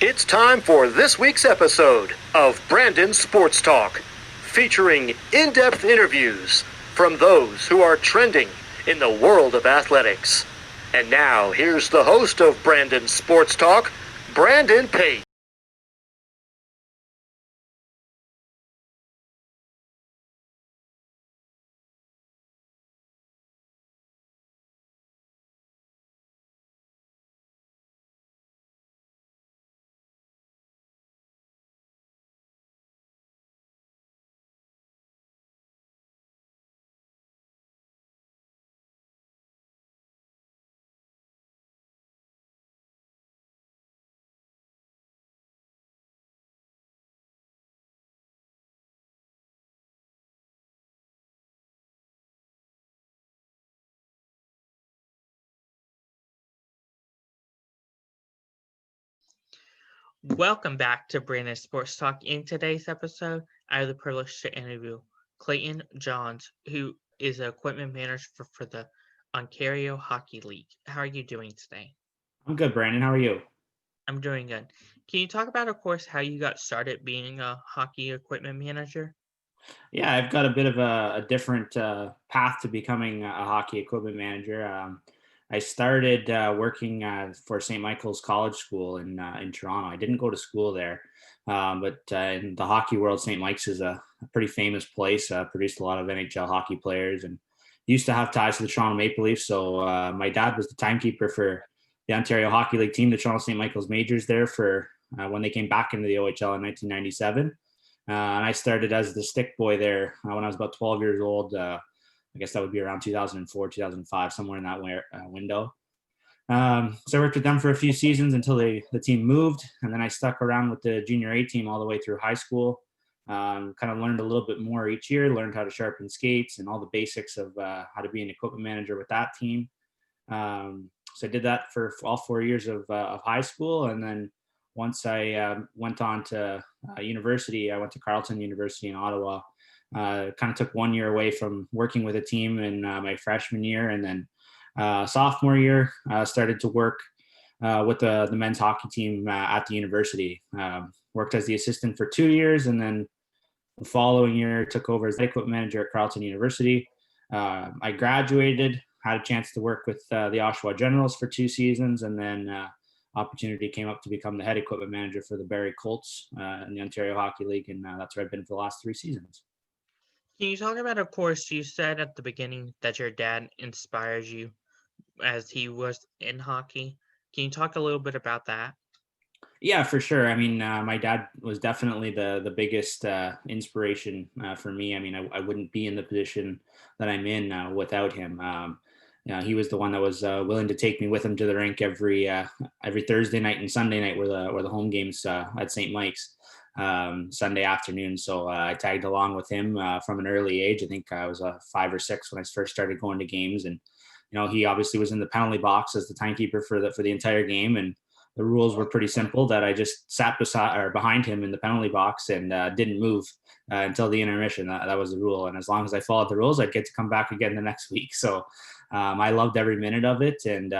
It's time for this week's episode of Brandon Sports Talk, featuring in-depth interviews from those who are trending in the world of athletics. And now, here's the host of Brandon Sports Talk, Brandon Pate. Welcome back to Brandon Sports Talk. In today's episode, I have the privilege to interview Clayton Johns, who is an equipment manager for the Ontario Hockey League. How are you doing today? I'm good, Brandon. How are you? I'm doing good. Can you talk about, of course, how you got started being a hockey equipment manager? Yeah, I've got a bit of a different path to becoming a hockey equipment manager. I started working for St. Michael's College School in Toronto. I didn't go to school there, but in the hockey world, St. Mike's is a pretty famous place. Produced a lot of NHL hockey players and used to have ties to the Toronto Maple Leafs. So my dad was the timekeeper for the Ontario Hockey League team, the Toronto St. Michael's Majors, there for when they came back into the OHL in 1997. And I started as the stick boy there when I was about 12 years old. I guess that would be around 2004, 2005, somewhere in that window. So I worked with them for a few seasons until the team moved. And then I stuck around with the junior A team all the way through high school. Kind of learned a little bit more each year, learned how to sharpen skates and all the basics of how to be an equipment manager with that team. So I did that for all 4 years of high school. And then once I went on to university, I went to Carleton University in Ottawa. Kind of took 1 year away from working with a team in my freshman year. And then sophomore year, started to work with the men's hockey team at the university. Worked as the assistant for 2 years. And then the following year, took over as the equipment manager at Carleton University. I graduated, had a chance to work with the Oshawa Generals for 2 seasons, and then opportunity came up to become the head equipment manager for the Barrie Colts in the Ontario Hockey League, and that's where I've been for the last 3 seasons. Can you talk about, of course, you said at the beginning that your dad inspires you as he was in hockey. Can you talk a little bit about that? Yeah, for sure. I mean, my dad was definitely the biggest inspiration for me. I mean, I wouldn't be in the position that I'm in without him. He was the one that was willing to take me with him to the rink every Thursday night and Sunday night were the home games at St. Mike's Sunday afternoon. So I tagged along with him from an early age. I think I was 5 or 6 when I first started going to games, and he obviously was in the penalty box as the timekeeper for the entire game, and the rules were pretty simple that I just sat beside or behind him in the penalty box and didn't move until the intermission. That was the rule. And as long as I followed the rules, I'd get to come back again the next week. So I loved every minute of it. And,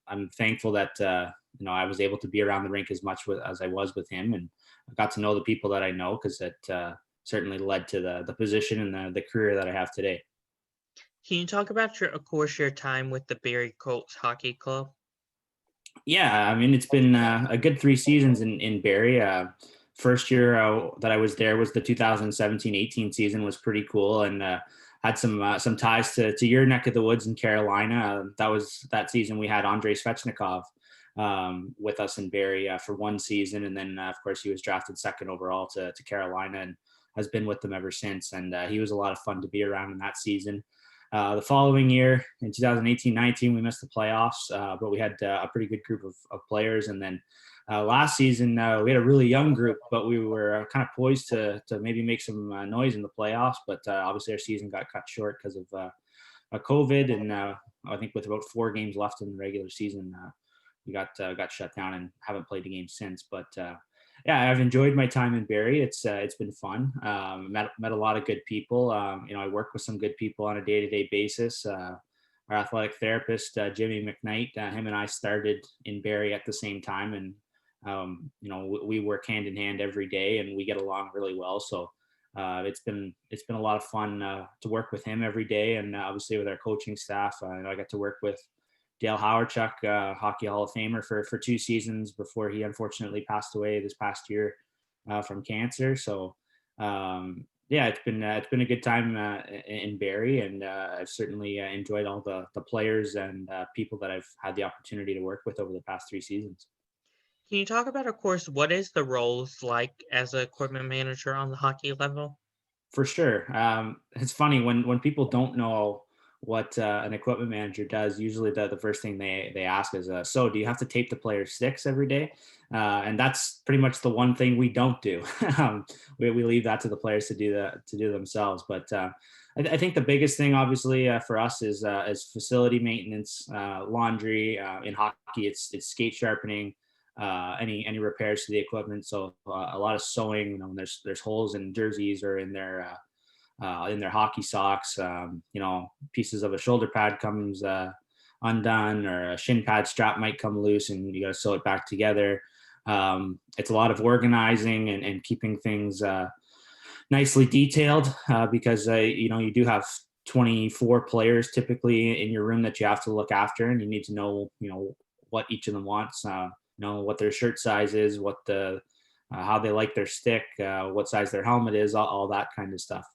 I'm thankful that, I was able to be around the rink as much as I was with him. And I got to know the people that I know, because it certainly led to the position and the career that I have today. Can you talk about your time with the Barrie Colts Hockey Club? Yeah, I mean, it's been a good 3 seasons in Barrie. First year that I was there was the 2017-18 season. Was pretty cool, and had some ties to your neck of the woods in Carolina. That season we had Andrei Svechnikov with us in Barrie for 1 season, and then of course he was drafted second overall to Carolina and has been with them ever since. And he was a lot of fun to be around in that season. The following year, in 2018-19, we missed the playoffs, but we had a pretty good group of players. And then last season, we had a really young group, but we were kind of poised to maybe make some noise in the playoffs. But obviously, our season got cut short because of COVID. And I think with about 4 games left in the regular season, we got shut down and haven't played a game since. But yeah, I've enjoyed my time in Barrie. It's been fun. Met a lot of good people. I work with some good people on a day-to-day basis. Our athletic therapist, Jimmy McKnight, him and I started in Barrie at the same time, and we work hand in hand every day, and we get along really well. So it's been a lot of fun to work with him every day, and obviously with our coaching staff. I got to work with Dale Howarchuk, Hockey Hall of Famer, for 2 seasons before he unfortunately passed away this past year from cancer. So yeah, it's been a good time in Barrie, and I've certainly enjoyed all the players and people that I've had the opportunity to work with over the past 3 seasons. Can you talk about, of course, what is the roles like as a equipment manager on the hockey level? For sure. It's funny when people don't know what an equipment manager does. Usually, the first thing they ask is, "So, do you have to tape the players' sticks every day?" And that's pretty much the one thing we don't do. We leave that to the players to do themselves. But I think the biggest thing, obviously, for us is facility maintenance, laundry. In hockey, it's skate sharpening, any repairs to the equipment. So a lot of sewing. There's holes in jerseys or in their hockey socks. Pieces of a shoulder pad comes undone, or a shin pad strap might come loose, and you got to sew it back together. It's a lot of organizing and keeping things nicely detailed because you do have 24 players typically in your room that you have to look after, and you need to know what each of them wants. What their shirt size is, what how they like their stick, what size their helmet is, all that kind of stuff.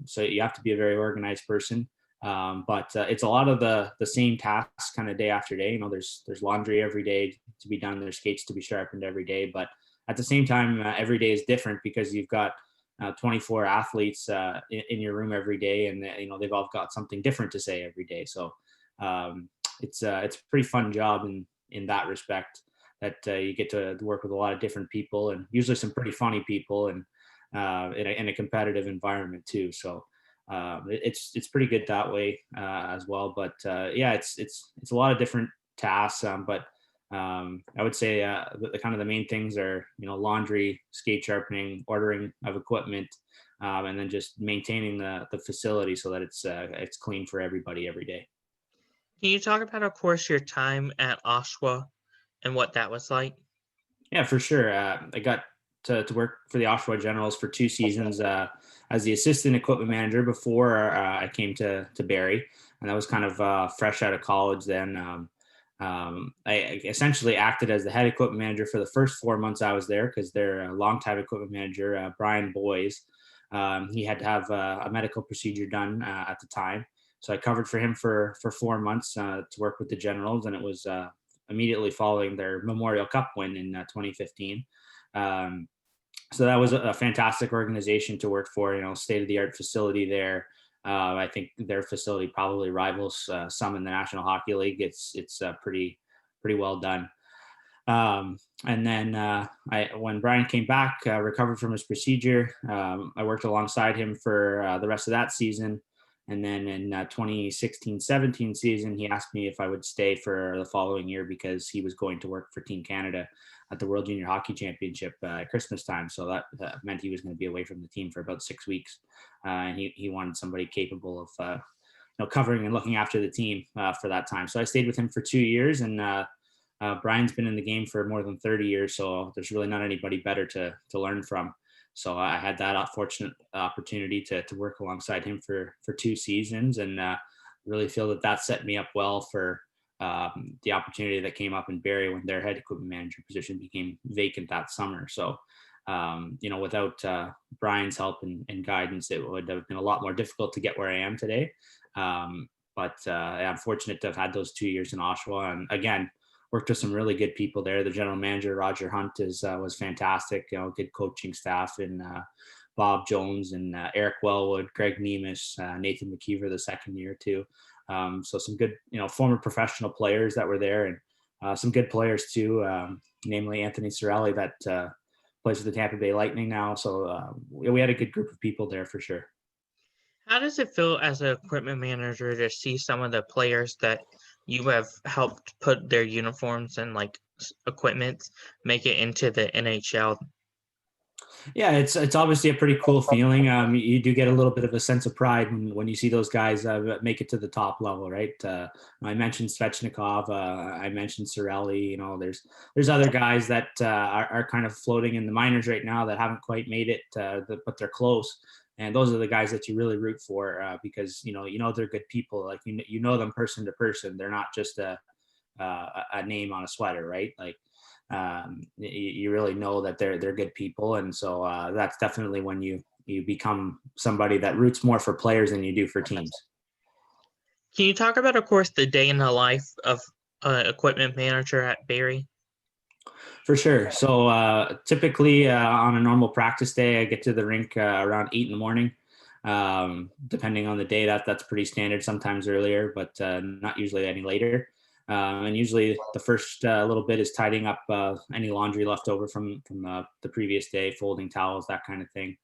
So you have to be a very organized person. But it's a lot of the same tasks kind of day after day. There's laundry every day to be done. There's skates to be sharpened every day. But at the same time, every day is different because you've got 24 athletes in your room every day, and they've all got something different to say every day. So it's a pretty fun job in that respect, that you get to work with a lot of different people, and usually some pretty funny people, and in a competitive environment too. So it's pretty good that way as well. But yeah, it's a lot of different tasks. But I would say the kind of the main things are laundry, skate sharpening, ordering of equipment, and then just maintaining the facility so that it's clean for everybody every day. Can you talk about, of course, your time at Oshawa and what that was like? Yeah, for sure. I got to work for the Oshawa Generals for 2 seasons as the assistant equipment manager before I came to Barrie, and that was kind of fresh out of college then. I essentially acted as the head equipment manager for the first 4 months I was there, because their longtime equipment manager, Brian Boys, he had to have a medical procedure done at the time. So I covered for him for 4 months to work with the Generals, and it was immediately following their Memorial Cup win in 2015. So that was a fantastic organization to work for, state-of-the-art facility there. I think their facility probably rivals some in the National Hockey League. It's pretty well done. And then when Brian came back, recovered from his procedure, I worked alongside him for the rest of that season. And then in 2016-17 season, he asked me if I would stay for the following year, because he was going to work for Team Canada at the World Junior Hockey Championship at Christmas time. So that meant he was going to be away from the team for about 6 weeks. And he wanted somebody capable of covering and looking after the team for that time. So I stayed with him for 2 years, and Brian's been in the game for more than 30 years. So there's really not anybody better to learn from. So I had that fortunate opportunity to work alongside him for 2 seasons, and really feel that set me up well for the opportunity that came up in Barrie when their head equipment manager position became vacant that summer. So, without Brian's help and guidance, it would have been a lot more difficult to get where I am today. But I'm fortunate to have had those 2 years in Oshawa, and again, worked with some really good people there. The general manager, Roger Hunt, was fantastic. Good coaching staff, and Bob Jones and Eric Wellwood, Craig Nemus, Nathan McKeever the second year too. So some good, former professional players that were there, and some good players too, namely Anthony Sorelli that plays for the Tampa Bay Lightning now. So we had a good group of people there for sure. How does it feel as an equipment manager to see some of the players that you have helped put their uniforms and equipment make it into the NHL? Yeah, it's obviously a pretty cool feeling. You do get a little bit of a sense of pride when you see those guys make it to the top level, right? I mentioned Svechnikov, I mentioned Cirelli. You know, there's other guys that are kind of floating in the minors right now that haven't quite made it, but they're close. And those are the guys that you really root for because you know they're good people. Like you know them person to person. They're not just a name on a sweater, right? Like you really know that they're good people, and so that's definitely when you become somebody that roots more for players than you do for teams. Can you talk about, of course, the day in the life of equipment manager at Barrie? For sure. So typically on a normal practice day, I get to the rink around 8 in the morning. Depending on the day, that's pretty standard. Sometimes earlier, but not usually any later. And usually the first little bit is tidying up any laundry left over from the previous day, folding towels, that kind of thing.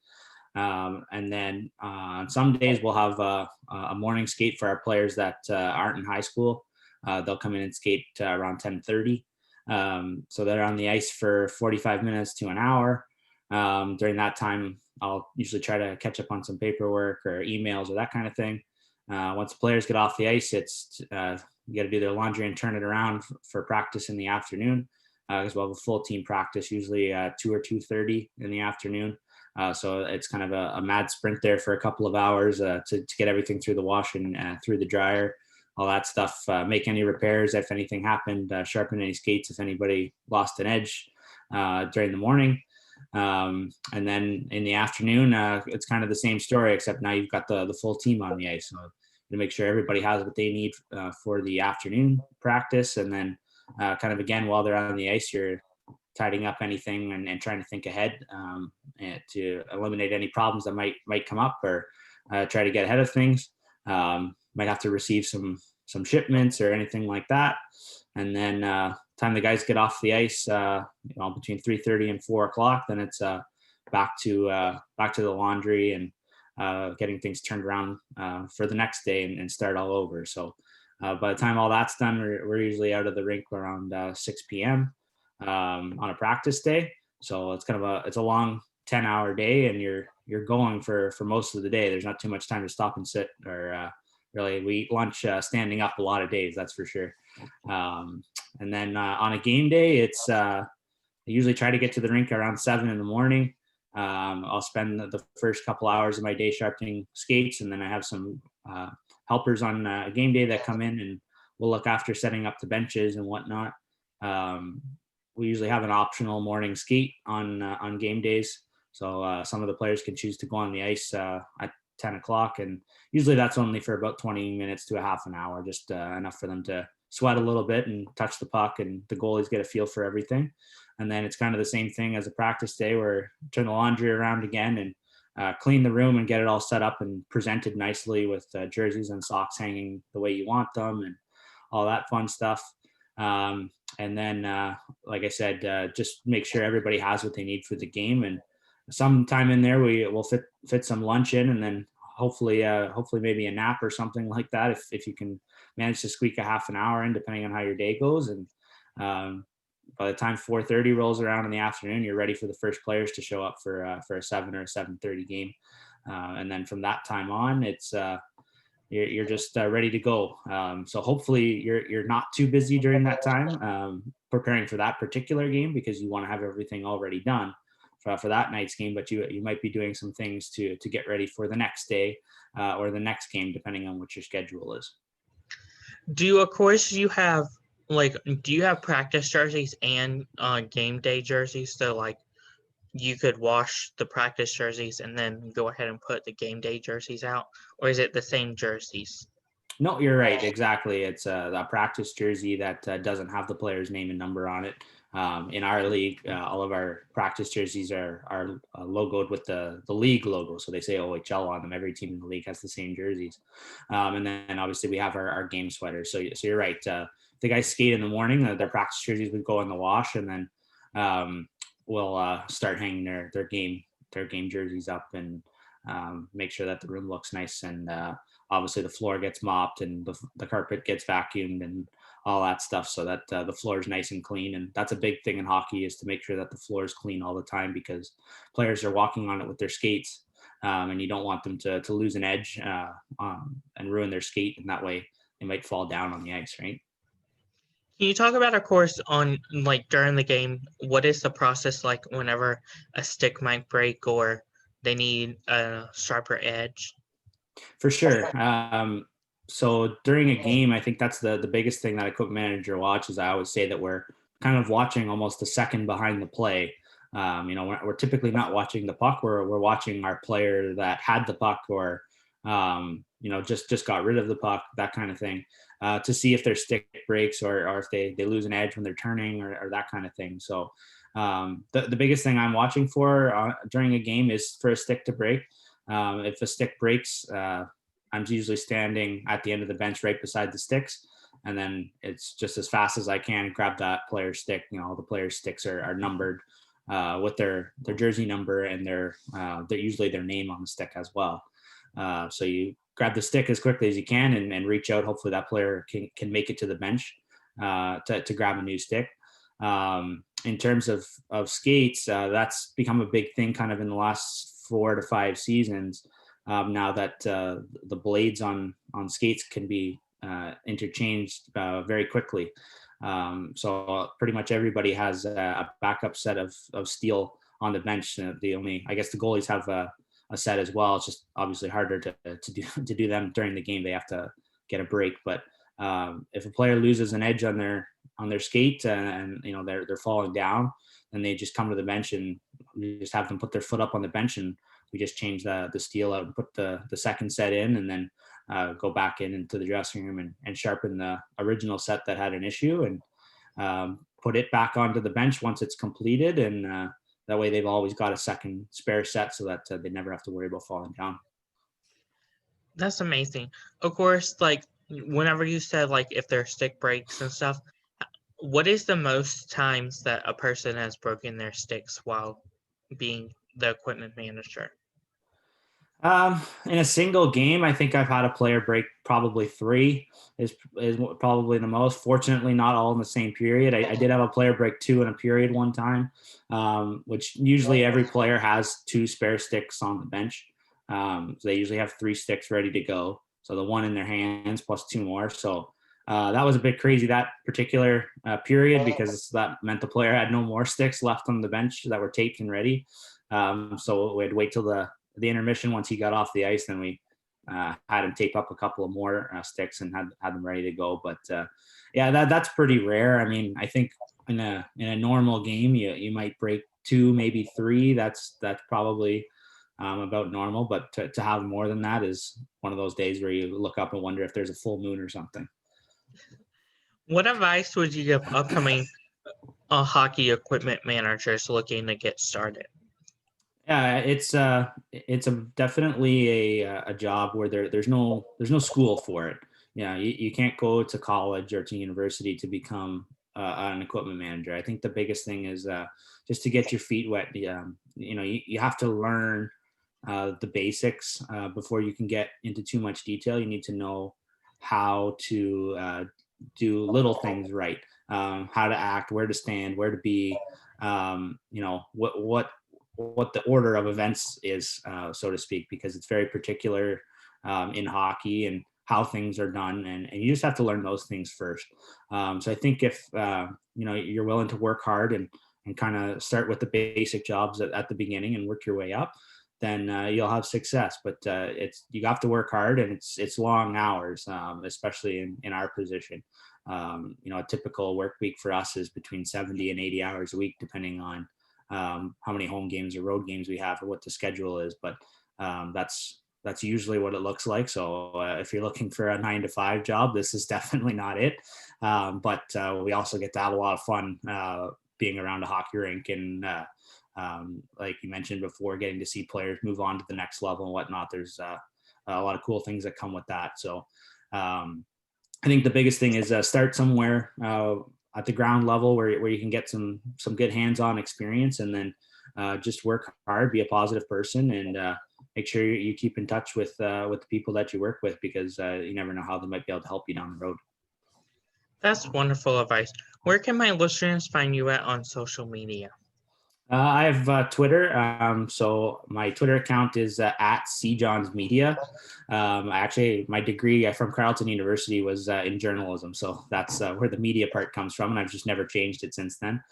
And then on some days we'll have a morning skate for our players that aren't in high school. They'll come in and skate around 10:30. So they're on the ice for 45 minutes to an hour. During that time, I'll usually try to catch up on some paperwork or emails or that kind of thing. Once the players get off the ice, it's you got to do their laundry and turn it around for practice in the afternoon, as well as a full team practice, usually 2 or 2:30 in the afternoon. So it's kind of a mad sprint there for a couple of hours to get everything through the wash and through the dryer, all that stuff. Make any repairs if anything happened, sharpen any skates if anybody lost an edge during the morning. And then in the afternoon, it's kind of the same story, except now you've got the full team on the ice. So to make sure everybody has what they need for the afternoon practice. And then kind of again, while they're on the ice, you're tidying up anything and trying to think ahead and to eliminate any problems that might come up, or try to get ahead of things. Might have to receive some shipments or anything like that. And then time the guys get off the ice, between 3:30 and 4 o'clock, then it's back to the laundry and getting things turned around for the next day and start all over. So by the time all that's done, we're usually out of the rink around 6 p.m. On a practice day. So it's kind of a long 10-hour day, and you're going for most of the day. There's not too much time to stop and sit, or really we eat lunch standing up a lot of days, that's for sure. And then on a game day, it's I usually try to get to the rink around 7 in the morning. I'll spend the first couple hours of my day sharpening skates, and then I have some helpers on a game day that come in and we'll look after setting up the benches and whatnot. We usually have an optional morning skate on game days, so some of the players can choose to go on the ice at 10 o'clock, and usually that's only for about 20 minutes to a half an hour, just enough for them to sweat a little bit and touch the puck, and the goalies get a feel for everything. And then it's kind of the same thing as a practice day, where turn the laundry around again and clean the room and get it all set up and presented nicely with jerseys and socks hanging the way you want them and all that fun stuff. And then, like I said, just make sure everybody has what they need for the game. And sometime in there, we will fit some lunch in, and then hopefully maybe a nap or something like that, if you can manage to squeak a half an hour in, depending on how your day goes. And by the time 4:30 rolls around in the afternoon, you're ready for the first players to show up for a 7 or a 7:30 game. And then from that time on, it's you're just ready to go. So hopefully you're not too busy during that time preparing for that particular game, because you want to have everything already done for that night's game. But you might be doing some things to get ready for the next day or the next game, depending on what your schedule is. Do you have practice jerseys and game day jerseys? So like you could wash the practice jerseys and then go ahead and put the game day jerseys out, or is it the same jerseys? No, you're right. Exactly. It's a practice jersey that doesn't have the player's name and number on it. In our league, all of our practice jerseys are logoed with the league logo. So they say OHL on them. Every team in the league has the same jerseys. And then obviously we have our game sweaters. So you're right. The guys skate in the morning, their practice jerseys would go in the wash, and then we'll start hanging their game jerseys up and make sure that the room looks nice, and obviously the floor gets mopped and the carpet gets vacuumed and all that stuff, so that the floor is nice and clean. And that's a big thing in hockey, is to make sure that the floor is clean all the time, because players are walking on it with their skates, and you don't want them to lose an edge and ruin their skate, and that way they might fall down on the ice, right? Can you talk about, of course, on like during the game, what is the process like whenever a stick might break or they need a sharper edge? For sure. So during a game, I think that's the biggest thing that equipment manager watches. I always say that we're kind of watching almost a second behind the play. We're typically not watching the puck. We're watching our player that had the puck, or just got rid of the puck, that kind of thing, to see if their stick breaks, or if they lose an edge when they're turning, or that kind of thing. So the biggest thing I'm watching for during a game is for a stick to break. If a stick breaks, I'm usually standing at the end of the bench right beside the sticks. And then it's just as fast as I can grab that player's stick. The player's sticks are numbered with their jersey number, and they're usually their name on the stick as well. So you grab the stick as quickly as you can, and reach out. Hopefully that player can make it to the bench to grab a new stick. In terms of skates, that's become a big thing kind of in the last 4 to 5 seasons. Now that the blades on skates can be interchanged very quickly. So pretty much everybody has a backup set of steel on the bench. I guess the goalies have a set as well. It's just obviously harder to do them during the game. They have to get a break. But if a player loses an edge on their skate, and they're falling down, then they just come to the bench, and we just have them put their foot up on the bench, and we just change the steel out and put the second set in, and then go back into the dressing room and sharpen the original set that had an issue, and put it back onto the bench once it's completed. And that way they've always got a second spare set, so that they never have to worry about falling down. That's amazing. Of course, like whenever you said like if their stick breaks and stuff, what is the most times that a person has broken their sticks while being the equipment manager? In a single game, I think I've had a player break probably 3 is probably the most. Fortunately, not all in the same period. I did have a player break 2 in a period one time, which usually every player has 2 spare sticks on the bench. So they usually have 3 sticks ready to go. So the one in their hands plus 2 more. So that was a bit crazy, that particular period, because that meant the player had no more sticks left on the bench that were taped and ready. So we'd wait till the intermission. Once he got off the ice, then we had him tape up a couple of more sticks and had them ready to go. But yeah, that's pretty rare. I mean, I think in a normal game, you might break 2, maybe 3. That's probably about normal. But to have more than that is one of those days where you look up and wonder if there's a full moon or something. What advice would you give upcoming hockey equipment managers looking to get started? Yeah, it's definitely a job where there's no school for it. Yeah, you can't go to college or to university to become an equipment manager. I think the biggest thing is just to get your feet wet. You have to learn the basics before you can get into too much detail. You need to know how to do little things right, how to act, where to stand, where to be, what the order of events is, so to speak, because it's very particular in hockey and how things are done, and you just have to learn those things first. So I think if you're willing to work hard and kind of start with the basic jobs at the beginning and work your way up, then you'll have success. But you have to work hard, and it's long hours, especially in our position. A typical work week for us is between 70 and 80 hours a week, depending on how many home games or road games we have or what the schedule is. But that's usually what it looks like. So if you're looking for a 9-to-5 job, this is definitely not it. But we also get to have a lot of fun being around a hockey rink, and like you mentioned before, getting to see players move on to the next level and whatnot. There's a lot of cool things that come with that. So I think the biggest thing is start somewhere at the ground level where you can get some good hands-on experience, and then just work hard, be a positive person, and make sure you keep in touch with the people that you work with, because you never know how they might be able to help you down the road. That's wonderful advice. Where can my listeners find you on social media? I have Twitter. So my Twitter account is at cjohnsmedia. Actually, my degree from Carleton University was in journalism. So that's where the media part comes from. And I've just never changed it since then.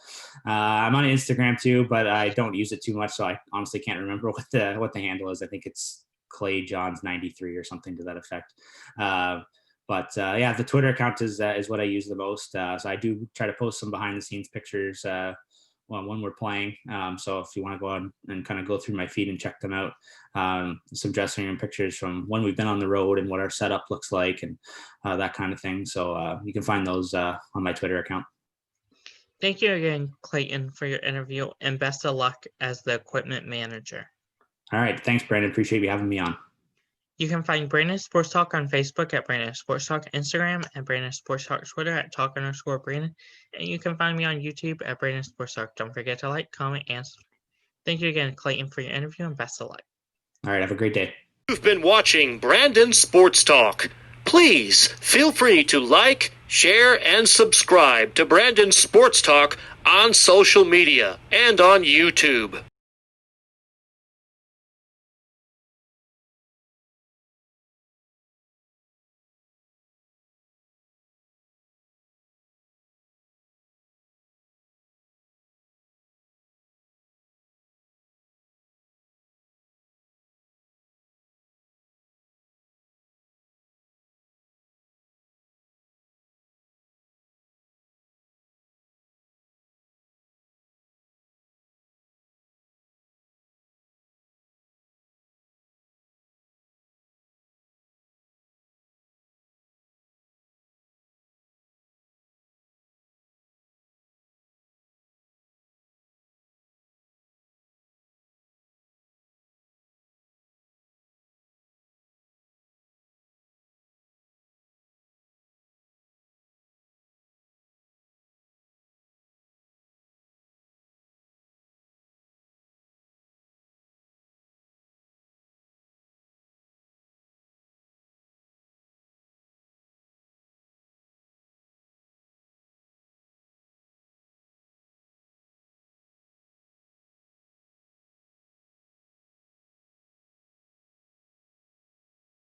I'm on Instagram too, but I don't use it too much. So I honestly can't remember what the handle is. I think it's Clay Johns 93 or something to that effect. But yeah, the Twitter account is what I use the most. So I do try to post some behind the scenes pictures when we're playing. So if you want to go on and kind of go through my feed and check them out, some dressing room pictures from when we've been on the road and what our setup looks like and that kind of thing. So you can find those on my Twitter account. Thank you again, Clayton, for your interview, and best of luck as the equipment manager. All right. Thanks, Brandon. Appreciate you having me on. You can find Brandon Sports Talk on Facebook at Brandon Sports Talk, Instagram at Brandon Sports Talk, Twitter at Talk_Brandon, and you can find me on YouTube at Brandon Sports Talk. Don't forget to like, comment, and subscribe. Thank you again, Clayton, for your interview, and best of luck. All right. Have a great day. You've been watching Brandon Sports Talk. Please feel free to like, share, and subscribe to Brandon Sports Talk on social media and on YouTube.